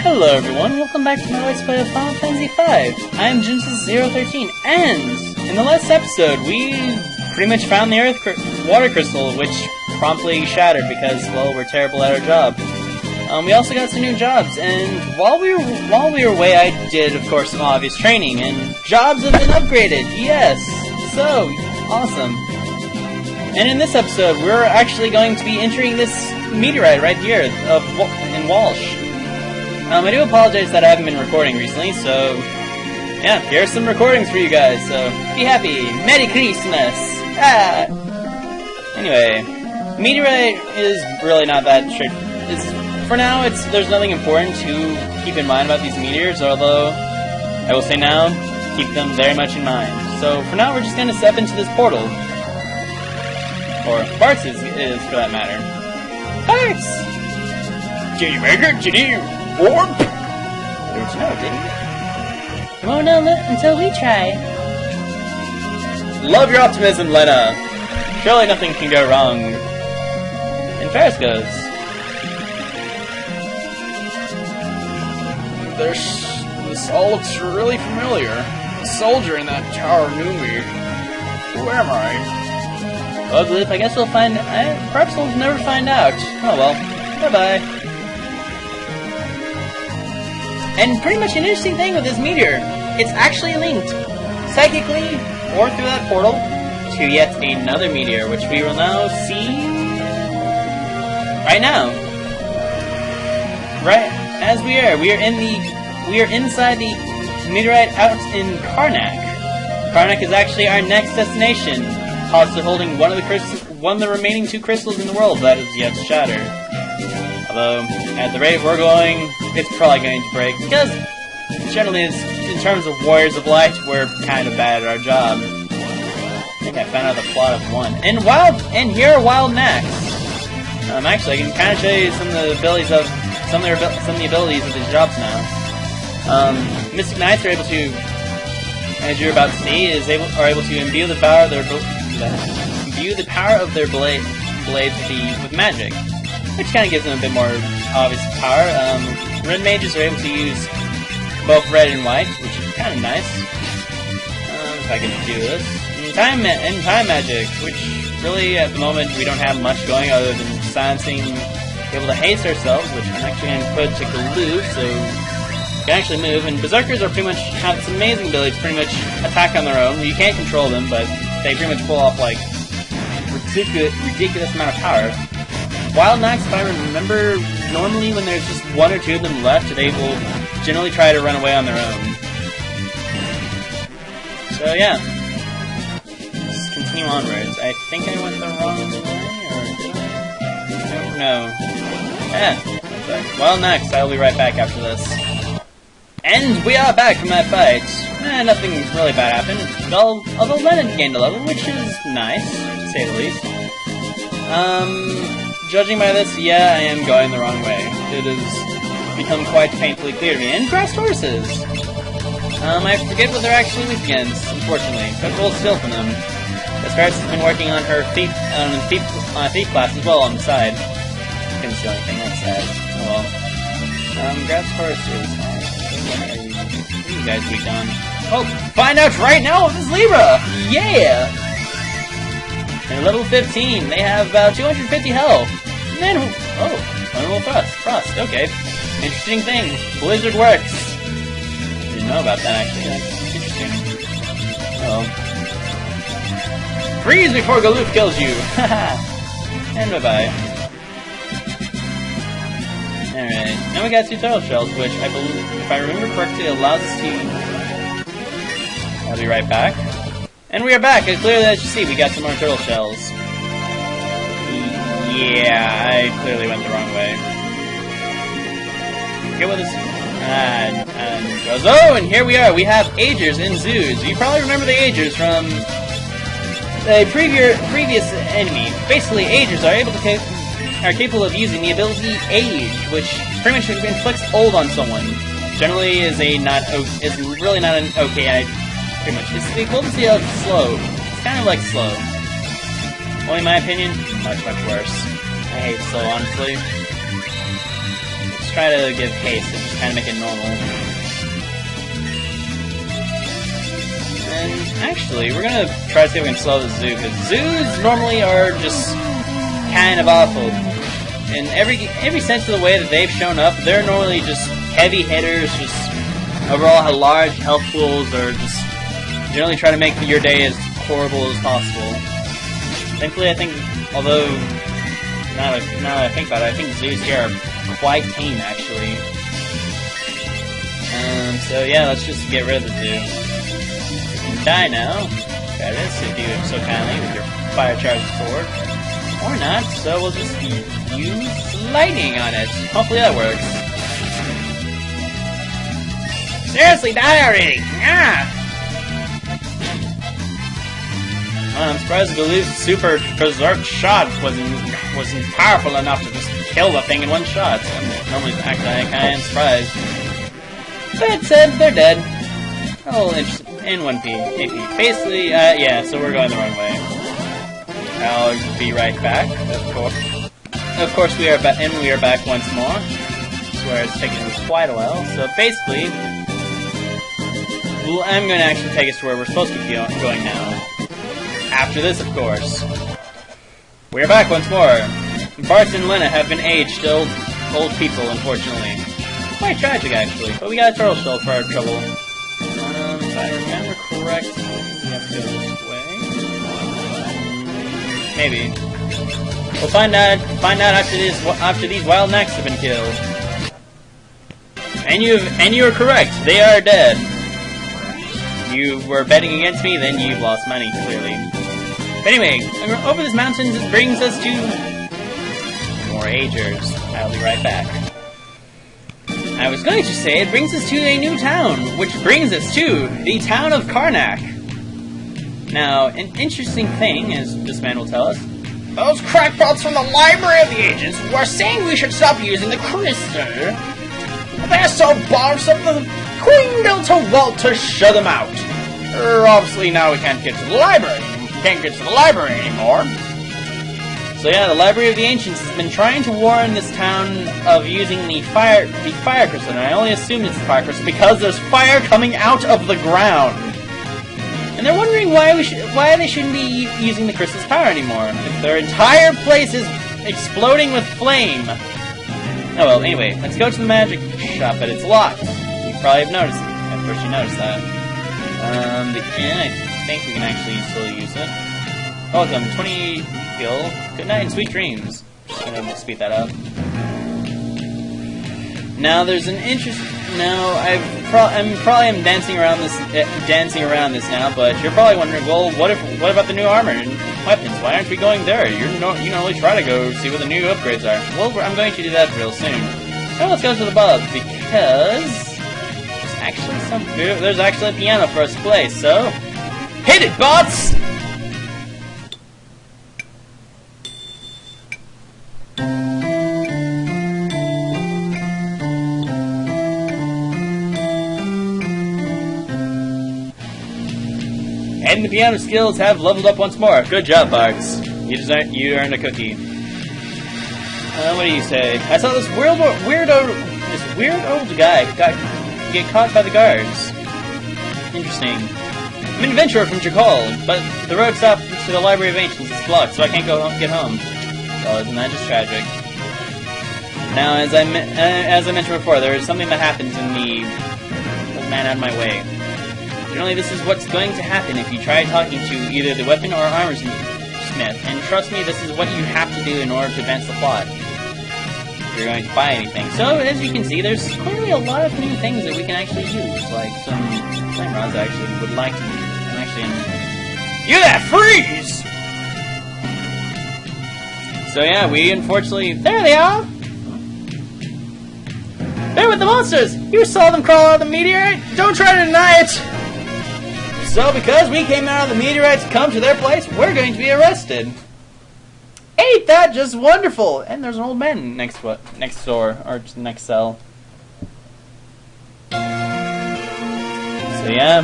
Hello everyone, welcome back to my Let's Play of Final Fantasy V. I am Genesis013, and in the last episode we pretty much found the water crystal, which promptly shattered because, well, we're terrible at our job. We also got some new jobs, and while we were away, I did, of course, some obvious training, and jobs have been upgraded, yes! So, awesome. And in this episode, we're actually going to be entering this meteorite right here, in Walse. I do apologize that I haven't been recording recently, so yeah, here's some recordings for you guys, so be happy! Merry Christmas! Ah! Anyway, meteorite is really not that strict. For now, there's nothing important to keep in mind about these meteors, although I will say now, keep them very much in mind. So for now, we're just going to step into this portal. Or Bart's is for that matter. Bart's! Can you make it? Can you warp? Don't you know, didn't you? Won't know until we try. Love your optimism, Lena. Surely nothing can go wrong. And Ferris goes. This all looks really familiar. The soldier in that tower knew me. Who am I? Well, Gloop, I guess we'll find... perhaps we'll never find out. Oh well. Bye-bye. And pretty much an interesting thing with this meteor, it's actually linked, psychically, or through that portal, to yet another meteor, which we will now see... right now. Right as we are inside the meteorite out in Karnak. Karnak is actually our next destination, possibly holding one of the remaining two crystals in the world that is yet to shatter. Although, at the rate we're going, it's probably going to break, because generally, in terms of Warriors of Light, we're kind of bad at our job. I think I found out the plot of one. And here are Wild Knacks. Actually, I can kind of show you some of the abilities of these jobs now. Mystic Knights are able to, as you're about to see, are able to imbue the power of their blades with magic, which kind of gives them a bit more obvious power. Red mages are able to use both red and white, which is kind of nice. If I can do this. And time magic, which really at the moment we don't have much going other than silencing, able to haste ourselves, which I'm actually going to put to glue, so you can actually move. And berserkers are pretty much have this amazing ability to pretty much attack on their own. You can't control them, but they pretty much pull off like ridiculous amount of power. Wild Knacks, if I remember, normally when there's just one or two of them left, they will generally try to run away on their own. So yeah, let's continue onwards. I think I went the wrong way, or did I? No. Yeah, okay. Wild Knacks, I'll be right back after this. And we are back from that fight. Nothing really bad happened, although Lennon gained a level, which is nice, to say the least. Judging by this, yeah, I am going the wrong way. It has become quite painfully clear to me. And grass horses! I forget what they're actually weak against, unfortunately, but we'll steal from them. As Ferris has been working on her thief class as well on the side. Couldn't steal anything, that's sad. Oh well. Grass horses. What are you guys weak on? Oh, find out right now with this Libra! Yeah! And level 15, they have about 250 health. And then, Vulnerable Frost, okay. Interesting thing, Blizzard works. Didn't know about that actually, that's interesting. Oh. Freeze before Galoof kills you! Haha! And bye-bye. Alright, now we got two turtle shells, which I believe, if I remember correctly, allows us to... I'll be right back. And we are back, and clearly, as you see, we got some more turtle shells. Yeah, I clearly went the wrong way. Get with us. And goes. Oh, and here we are. We have Agers in zoos. You probably remember the Agers from the previous enemy. Basically, Agers are capable of using the ability Age, which pretty much inflicts old on someone. Generally, is really not an okay. Pretty much. It's the equivalency of slow. It's kind of like slow. Only in my opinion, much, much worse. I hate slow, honestly. just try to give haste and just kind of make it normal. And actually, we're gonna try to see if we can slow the zoo, because zoos normally are just kind of awful. In every sense of the way that they've shown up, they're normally just heavy hitters, just overall have large health pools, or just generally try to make your day as horrible as possible. Thankfully, I think, although now that I think about it, I think zoos here are quite tame, actually. So yeah, let's just get rid of the zoo. You can die now. Try this if you do so kindly with your fire charged sword. Or not, so we'll just use lightning on it. Hopefully that works. Seriously, die already! Yeah! I'm surprised Galu's super berserk shot wasn't powerful enough to just kill the thing in one shot. I'm normally actually I kinda am surprised. That said, they're dead. A little interesting in 1p, AP. Basically, yeah, so we're going the wrong way. I'll be right back, of course. Of course, we are back, and we are back once more. I swear it's taken quite a while. So basically, I'm going to actually take us to where we're supposed to be going now. After this, of course. We are back once more. Bart and Lena have been aged old people, unfortunately. Quite tragic, actually. But we got a turtle shell for our trouble. If I remember correctly, we have to go this way. Maybe. We'll find out after these wild necks have been killed. And you are correct. They are dead. You were betting against me, then you've lost money, clearly. But anyway, over this mountains, it brings us to more agers. I'll be right back. I was going to say it brings us to a new town, which brings us to the town of Karnak. Now, an interesting thing, as this man will tell us, those crackpots from the Library of the Agents were saying we should stop using the crystal. They're so bothersome, the Queen built a vault to shut them out. Obviously now we can't get to the library. We can't get to the library anymore. So yeah, the Library of the Ancients has been trying to warn this town of using the fire crystal, and I only assume it's the fire crystal because there's fire coming out of the ground. And they're wondering why they shouldn't be using the crystal's power anymore, if their entire place is exploding with flame. Oh well, anyway, let's go to the magic shop, but it's locked. You probably have noticed. At first you noticed that. The inn, I think we can actually still use it. Welcome, 20 gil. Good night and sweet dreams. Just gonna speed that up. Now there's an interest. Now I'm probably dancing around this now, but you're probably wondering, well, what about the new armor and weapons? Why aren't we going there? You normally try to go see what the new upgrades are. Well, I'm going to do that real soon. Now let's go to the pub because there's actually a piano for us to play. So hit it, bots! And the piano skills have leveled up once more. Good job, Barts. You earned a cookie. What do you say? I saw this weird old guy get caught by the guards. Interesting. I'm an adventurer from Jakal, but the road stop to the Library of Ancients is blocked, so I can't get home. Well, isn't that just tragic? Now, as I mentioned before, there is something that happens in the man out of my way. Generally, this is what's going to happen if you try talking to either the weapon or armor smith, and trust me, this is what you have to do in order to advance the plot if you're going to buy anything. So, as you can see, there's clearly a lot of new things that we can actually use, like some flame rods I actually would like to use. You that freeze! So yeah, we unfortunately... There they are! They're with the monsters! You saw them crawl out of the meteorite? Don't try to deny it! So because we came out of the meteorite to come to their place, we're going to be arrested. Ain't that just wonderful? And there's an old man next door, or just next cell. So yeah,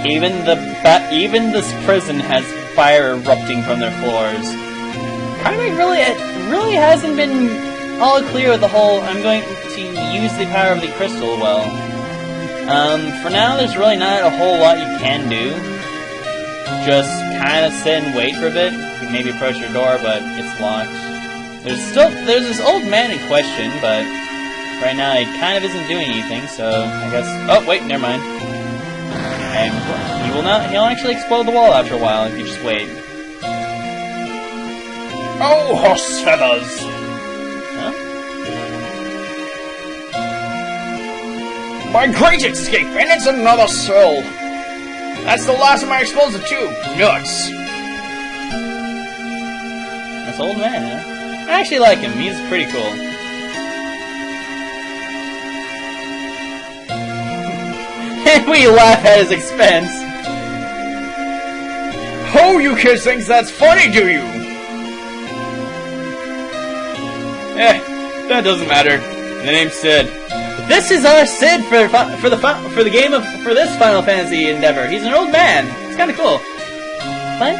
even this prison has fire erupting from their floors. Karnak really hasn't been all clear with the whole I'm going to use the power of the crystal well. For now, there's really not a whole lot you can do. Just kind of sit and wait for a bit. You can maybe approach your door, but it's locked. There's this old man in question, but right now he kind of isn't doing anything, so I guess... Oh, wait, never mind. And he'll actually explode the wall after a while if you just wait. Oh, horse feathers! Huh? My great escape, and it's another soul! That's the last of my explosive too! Nuts! That's old man, huh? I actually like him, he's pretty cool. And we laugh at his expense. Oh, you kids think that's funny, do you? That doesn't matter. The name's Sid. This is our Sid for this Final Fantasy endeavor. He's an old man. It's kind of cool. What?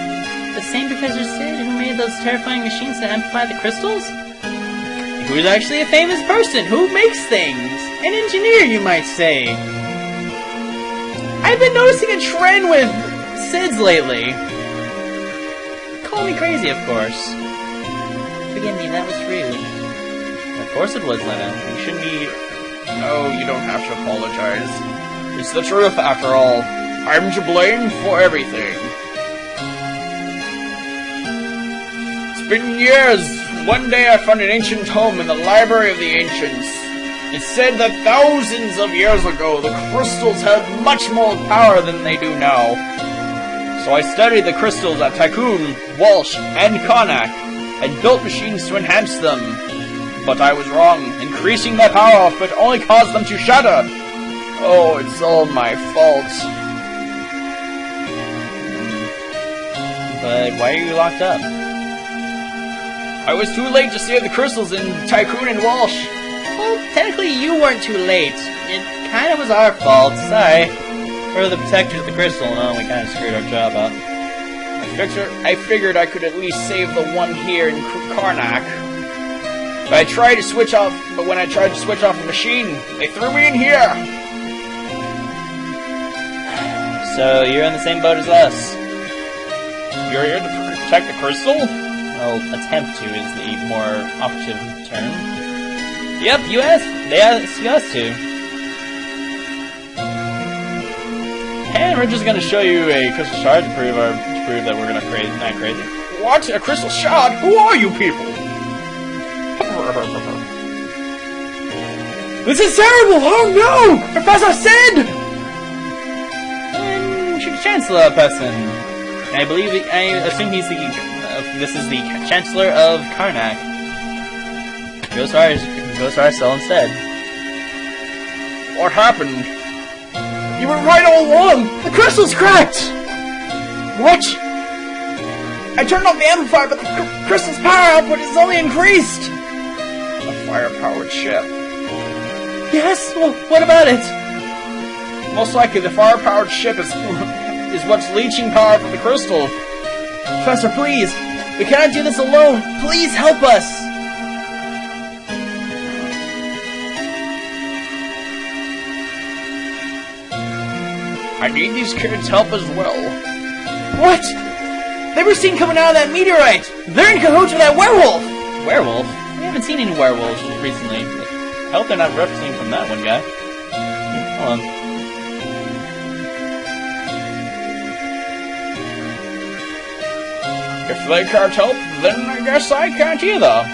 The same Professor Sid who made those terrifying machines to amplify the crystals? Who's actually a famous person who makes things. An engineer, you might say. I've been noticing a trend with Sids lately. Call me crazy, of course. Forgive me, that was rude. Of course it was, Lena. You shouldn't be... No, you don't have to apologize. It's the truth, after all. I'm to blame for everything. It's been years. One day I found an ancient tome in the Library of the Ancients. It said that thousands of years ago, the crystals had much more power than they do now. So I studied the crystals at Tycoon, Walse, and Karnak, and built machines to enhance them. But I was wrong. Increasing their power but only caused them to shatter. Oh, it's all my fault. But why are you locked up? I was too late to save the crystals in Tycoon and Walsh. Well, technically you weren't too late. It kind of was our fault. Sorry. We're the protectors of the crystal, and we kind of screwed our job up. I figured I could at least save the one here in Karnak. But when I tried to switch off the machine, they threw me in here. So you're in the same boat as us. You're here to protect the crystal? Well, attempt to is the more operative term. Yep, they asked us to. And we're just gonna show you a crystal shard to prove that we're not crazy. What? A crystal shard? Who are you people? This is terrible! Oh no! Professor Sid! And Chancellor person. I assume he's this is the Chancellor of Karnak. Goes to our cell instead. What happened? You were right all along! The crystal's cracked! What? I turned off the amplifier, but the crystal's power output is only increased! A fire-powered ship. Yes? Well, what about it? Most likely the fire-powered ship is what's leeching power from the crystal. Professor, please! We cannot do this alone! Please help us! I need these kids' help as well. What? They were seen coming out of that meteorite! They're in cahoots with that werewolf! Werewolf? We haven't seen any werewolves recently. I hope they're not referencing from that one guy. Hold on. If they can't help, then I guess I can't either.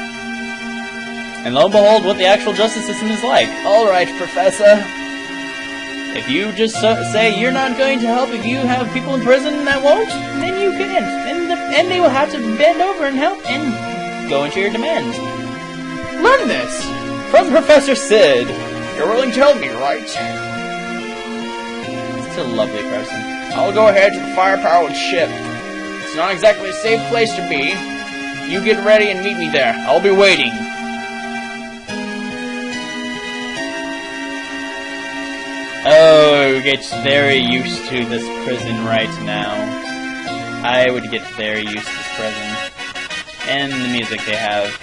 And lo and behold, what the actual justice system is like. Alright, Professor. If you just say you're not going to help if you have people in prison that won't, then you can't. And they will have to bend over and help and go into your demands. Learn this from Professor Sid. You're willing to help me, right? He's a lovely person. I'll go ahead to the fire-powered ship. It's not exactly a safe place to be. You get ready and meet me there. I'll be waiting. Oh, get very used to this prison right now. I would get very used to this prison. And the music they have.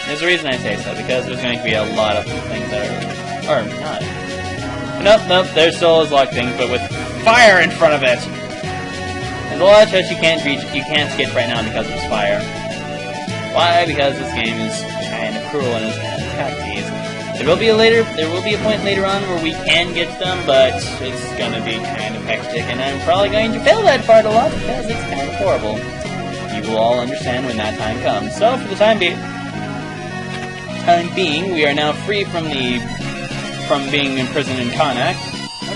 There's a reason I say so, because there's going to be a lot of things that are... Or not. Nope, there still is locked things, but with fire in front of it! There's a lot of chests you can't reach, you can't skip right now because of fire. Why? Because this game is kind of cruel in its attack fees. There will be a point later on where we can get them, but it's gonna be kind of hectic, and I'm probably going to fail that part a lot because it's kind of horrible. You will all understand when that time comes. So for the time being, we are now free from being imprisoned in Karnak. I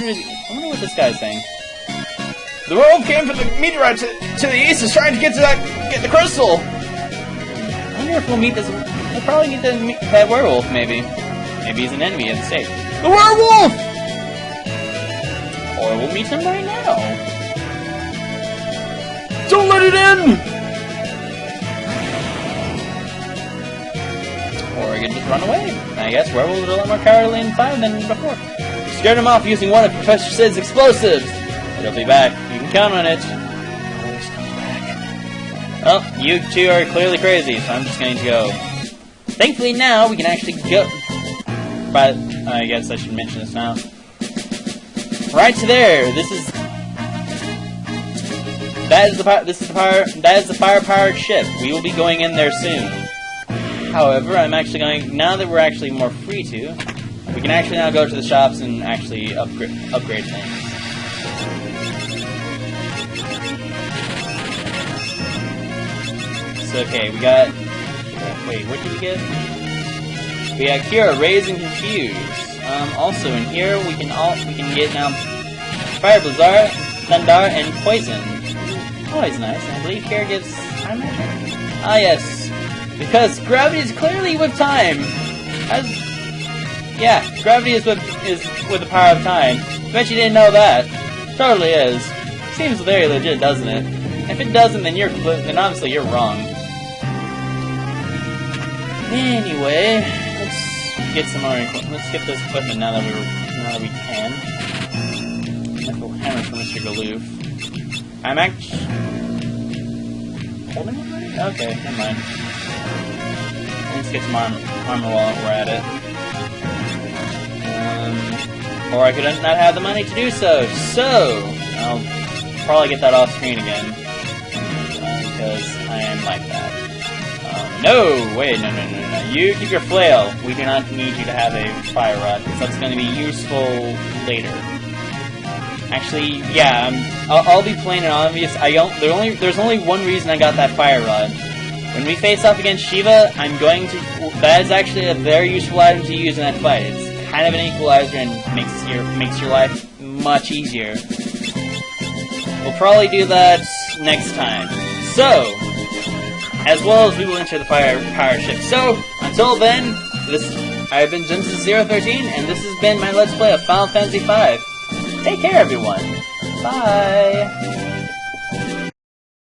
wonder what this guy's saying. The world came from the meteorite to the east is trying to get the crystal. I wonder if we'll meet this. We'll probably meet that werewolf, maybe. Maybe he's an enemy of the state. The werewolf! Or we'll meet him right now. Don't let it in! Or we could just run away. I guess werewolves are a lot more cowardly in 5 than before. We scared him off using one of Professor Sid's explosives. But he'll be back. You can count on it. Always comes back. Well, you two are clearly crazy, so I'm just going to go. Thankfully now we can actually go. But I guess I should mention this now. Right to there. That is the fire-powered ship. We will be going in there soon. However, I'm actually going, now that we're actually more free to, we can actually now go to the shops and actually upgrade things. So, okay, we got, wait, what did we get? We got Cure, Raise, and Confuse. Also in here, we can get now Fire, Blizzard, Thunder, and Poison. Always nice. I believe Cure gives time magic. Ah, yes. Because gravity is clearly with time. Gravity is with the power of time. Bet you didn't know that. Totally is. Seems very legit, doesn't it? If it doesn't, then obviously you're wrong. Anyway, let's get some more. Let's get this equipment now that we can. Metal hammer from Mr. Galoof. I'm actually holding it right? Okay, never mind. Let's get some armor while we're at it. Or I could not have the money to do so. So I'll probably get that off screen again because I am like that. No, wait, no. You keep your flail. We do not need you to have a fire rod because that's going to be useful later. Actually, yeah, I'll be plain and obvious. There's only one reason I got that fire rod. When we face off against Shiva, that is actually a very useful item to use in that fight. It's kind of an equalizer and makes your life much easier. We'll probably do that next time. So, as well as we will enter the power ship. So, until then, I've been Genesis013, and this has been my Let's Play of Final Fantasy V. Take care, everyone. Bye.